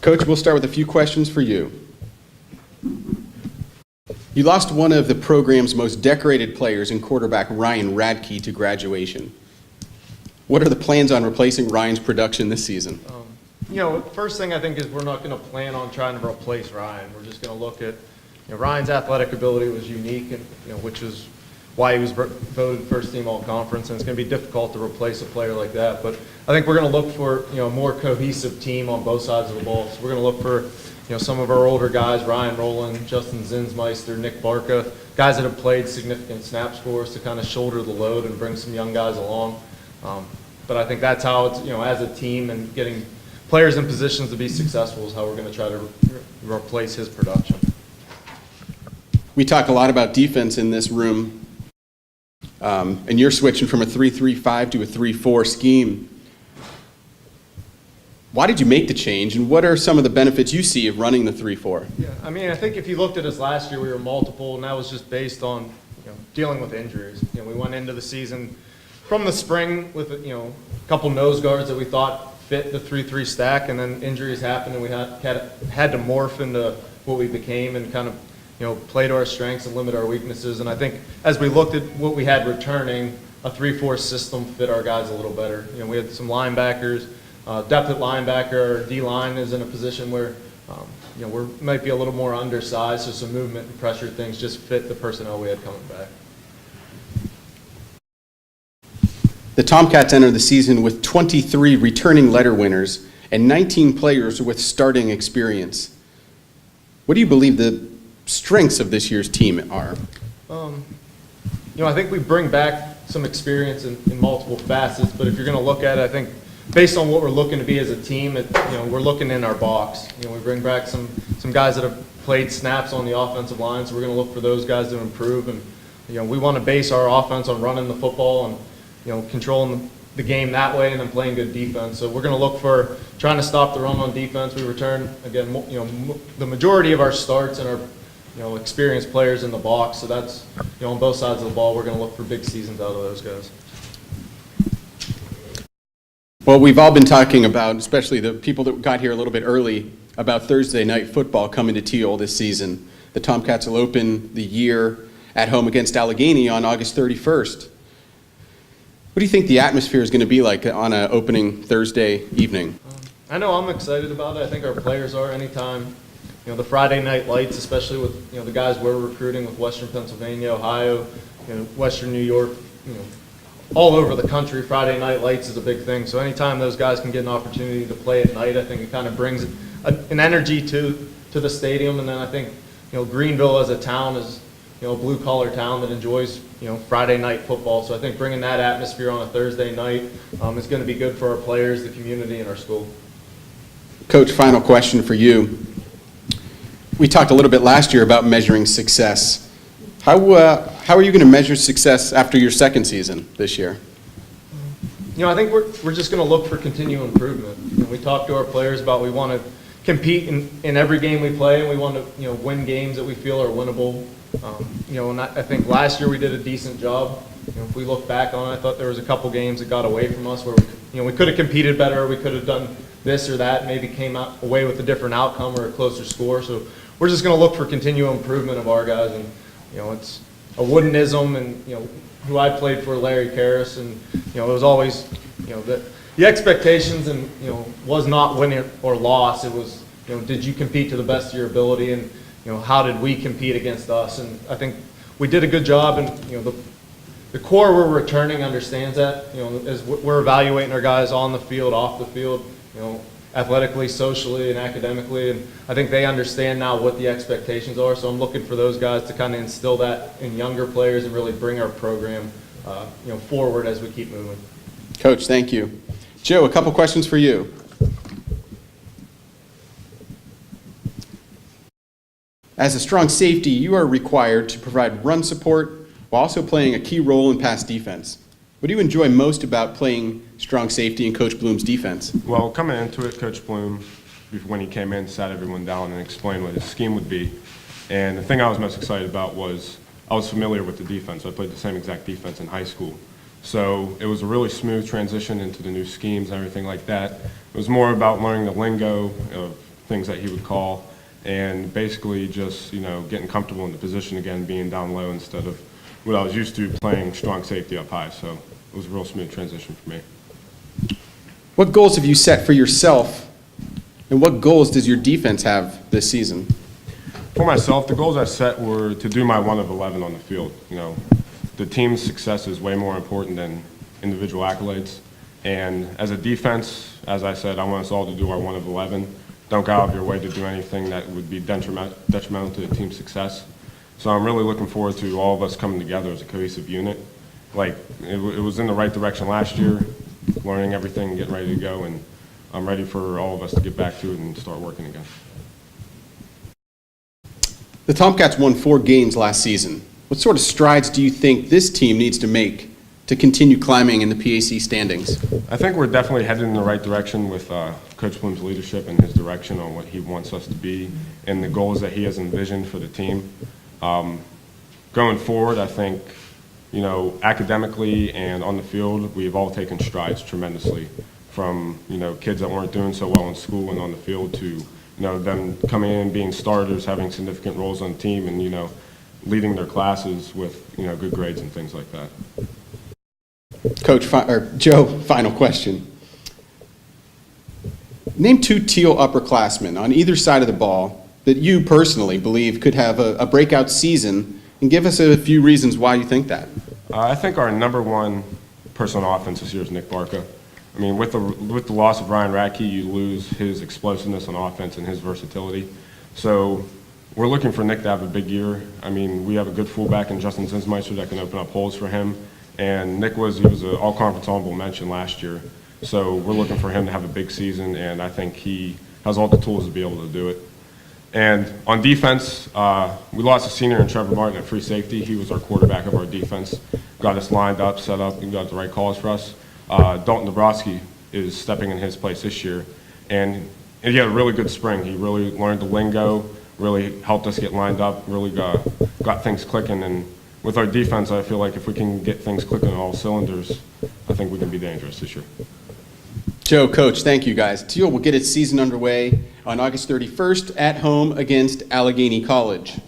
Coach, we'll start with a few questions for you. You lost one of the program's most decorated players in quarterback Ryan Radke to graduation. What are the plans on replacing Ryan's production this season? First thing I think is we're not going to plan on trying to replace Ryan. We're just going to look at, Ryan's athletic ability was unique, and which is why he was voted first team all conference, and it's going to be difficult to replace a player like that. But I think we're going to look for a more cohesive team on both sides of the ball. So we're going to look for some of our older guys, Ryan Rowland, Justin Zinsmeister, Nick Barca, guys that have played significant snaps for us to kind of shoulder the load and bring some young guys along. But I think that's how it's, as a team and getting players in positions to be successful is how we're going to try to replace his production. We talk a lot about defense in this room, and you're switching from a 3-3-5 to a 3-4 scheme. Why did you make the change, and what are some of the benefits you see of running the 3-4? Yeah, I think if you looked at us last year, we were multiple, and that was just based on dealing with injuries. We went into the season from the spring with a couple nose guards that we thought fit the 3-3 stack, and then injuries happened, and we had to morph into what we became and kind of play to our strengths and limit our weaknesses. And I think as we looked at what we had returning, a 3-4 system fit our guys a little better. We had some linebackers. Depth at linebacker, or D-line is in a position where we might be a little more undersized, so some movement and pressure things just fit the personnel we had coming back. The Tomcats enter the season with 23 returning letter winners and 19 players with starting experience. What do you believe the strengths of this year's team are? I think we bring back some experience in multiple facets, but if you're going to look at it, I think based on what we're looking to be as a team, we're looking in our box. We bring back some guys that have played snaps on the offensive line, so we're going to look for those guys to improve. And we want to base our offense on running the football and controlling the game that way, and then playing good defense. So we're going to look for trying to stop the run on defense. We return again, the majority of our starts and our experienced players in the box. So that's on both sides of the ball. We're going to look for big seasons out of those guys. Well, we've all been talking about, especially the people that got here a little bit early, about Thursday night football coming to Thiel this season. The Tomcats will open the year at home against Allegheny on August 31st. What do you think the atmosphere is going to be like on an opening Thursday evening? I know I'm excited about it. I think our players are. Anytime, the Friday night lights, especially with the guys we're recruiting with Western Pennsylvania, Ohio, Western New York, all over the country, Friday night lights is a big thing. So anytime those guys can get an opportunity to play at night, I think it kind of brings an energy to the stadium. And then I think Greenville as a town is a blue collar town that enjoys Friday night football. So I think bringing that atmosphere on a Thursday night is going to be good for our players, the community, and our school. Coach, final question for you. We talked a little bit last year about measuring success. How are you going to measure success after your second season this year? I think we're just going to look for continual improvement. We talk to our players about we want to compete in every game we play, and we want to win games that we feel are winnable. And I think last year we did a decent job. If we look back on it, I thought there was a couple games that got away from us where we could have competed better, we could have done this or that, maybe came away with a different outcome or a closer score. So we're just going to look for continual improvement of our guys. And it's a Woodenism, and who I played for, Larry Karras, and it was always the expectations, and was not win or loss. It was did you compete to the best of your ability, and how did we compete against us? And I think we did a good job, and the core we're returning understands that. As we're evaluating our guys on the field, off the field, athletically, socially, and academically, and I think they understand now what the expectations are. So I'm looking for those guys to kind of instill that in younger players and really bring our program, forward as we keep moving. Coach, thank you. Joe, a couple questions for you. As a strong safety, you are required to provide run support while also playing a key role in pass defense. What do you enjoy most about playing strong safety in Coach Blume's defense? Well, coming into it, Coach Blume, when he came in, sat everyone down and explained what his scheme would be. And the thing I was most excited about was I was familiar with the defense. I played the same exact defense in high school. So it was a really smooth transition into the new schemes and everything like that. It was more about learning the lingo of things that he would call, and basically just, getting comfortable in the position again, being down low instead of what I was used to, playing strong safety up high. So it was a real smooth transition for me. What goals have you set for yourself, and what goals does your defense have this season? For myself, the goals I set were to do my 1 of 11 on the field. The team's success is way more important than individual accolades. And as a defense, as I said, I want us all to do our 1 of 11. Don't go out of your way to do anything that would be detrimental to the team's success. So I'm really looking forward to all of us coming together as a cohesive unit. It was in the right direction last year, learning everything and getting ready to go, and I'm ready for all of us to get back to it and start working again. The Tomcats won 4 games last season. What sort of strides do you think this team needs to make to continue climbing in the PAC standings? I think we're definitely headed in the right direction with Coach Blume's leadership and his direction on what he wants us to be and the goals that he has envisioned for the team. Going forward, I think, academically and on the field, we've all taken strides tremendously from, kids that weren't doing so well in school and on the field to, them coming in, being starters, having significant roles on the team and, leading their classes with, good grades and things like that. Coach, or Joe, final question. Name 2 Thiel upperclassmen on either side of the ball that you personally believe could have a breakout season, and give us a few reasons why you think that. I think our number 1 person on offense this year is Nick Barca. I mean, with the loss of Ryan Radke, you lose his explosiveness on offense and his versatility. So we're looking for Nick to have a big year. I mean, we have a good fullback in Justin Zinsmeister that can open up holes for him. And Nick was an all-conference honorable mention last year. So we're looking for him to have a big season, and I think he has all the tools to be able to do it. And on defense, we lost a senior in Trevor Martin at free safety. He was our quarterback of our defense. Got us lined up, set up, and got the right calls for us. Dalton Dabrowski is stepping in his place this year. And he had a really good spring. He really learned the lingo, really helped us get lined up, really got things clicking. And with our defense, I feel like if we can get things clicking on all cylinders, I think we can be dangerous this year. Joe, Coach, thank you guys. Thiel will get its season underway on August 31st at home against Allegheny College.